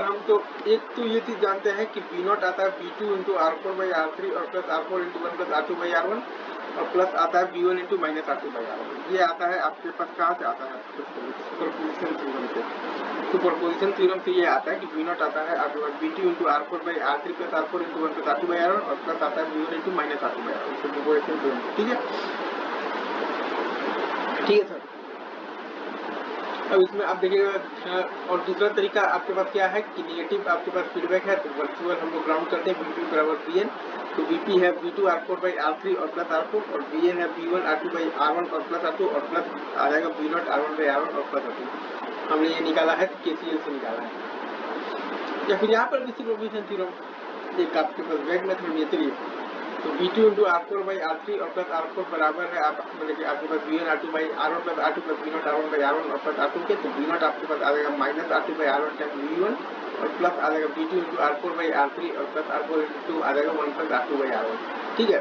हम तो एक तो ये चीज जानते हैं कि बी नॉट आता है B2 इंटू R4/R3 और plus R4 into 1 plus R2/R1 और प्लस आता है B1 इंटू माइनस R2/R1। ये आता है आपके पास कहाँ से आता है? सुपरपोजिशन थ्योरम से। सुपरपोजिशन थ्योरम से ये आता है कि बी नॉट आता है आपके पास B2 into R4/R3 plus R4 into 1 plus R2/R1 और प्लस आता है B1 into minus R2/R1। Superposition theorem से, ठीक है? ठीक है सर। अब इसमें आप देखिएगा और दूसरा तरीका आपके पास क्या है कि निगेटिव आपके पास फीडबैक है तो वर्चुअल हम लोग ग्राउंड करते हैं Vp बराबर Vn। तो Vp है V2 R4/R3 और प्लस R4 और Vn है V1 R2/R1 और प्लस R2 और प्लस आ जाएगा V0 R1/R1 और प्लस R2। हमने ये निकाला है KCL से निकाला है। या फिर यहाँ पर भी सुपरपोजिशन थ्योरम एक आपके पास वेग मेथड में चलिए तो B2 इंटू R4/R3 और प्लस R4 बराबर है आप मतलब कि आपके पास V1 R2/R1 plus R2 plus V0 R1/R1 और प्लस R2 के तो V0 आपके पास आ जाएगा माइनस R2/R1 टाइम V1 और प्लस आ जाएगा B2 इंटू R4/R3 और प्लस R4 इंटू आ जाएगा 1 प्लस R2/R1। ठीक है,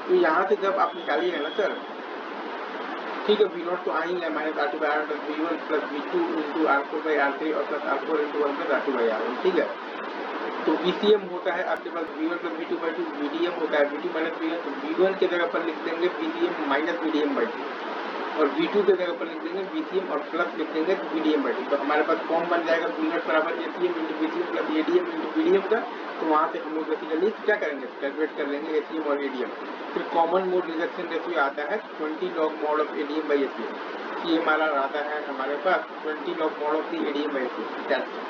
तो यहाँ से जब आप निकालिएगा ना सर, ठीक है, V0 तो आ ही है minus R2/R1 plus V1 plus V2 into R4/R3 और plus R4 into 1 plus R2/R1। ठीक है, तो VCM होता है आपके पास V1 प्लस V2/2, VDM होता है V2 माइनस V1, तो V1 के जगह पर लिख देंगे VCM माइनस VDM/2 और V2 के जगह पर लिख देंगे VCM और प्लस लिख देंगे VDM/2। तो हमारे पास फॉर्म बन जाएगा V0 बराबर ACM into VCM plus ADM into VDM का। तो वहाँ से हम लोग बेसिकली क्या करेंगे, कैलकुलेट कर लेंगे ACM और ADM। फिर कॉमन मोड रिजेक्शन रेशियो आता है 20 log mod ऑफ ADM/ACM। ये हमारा आता है हमारे पास 20 log mod of the ADM/ACM।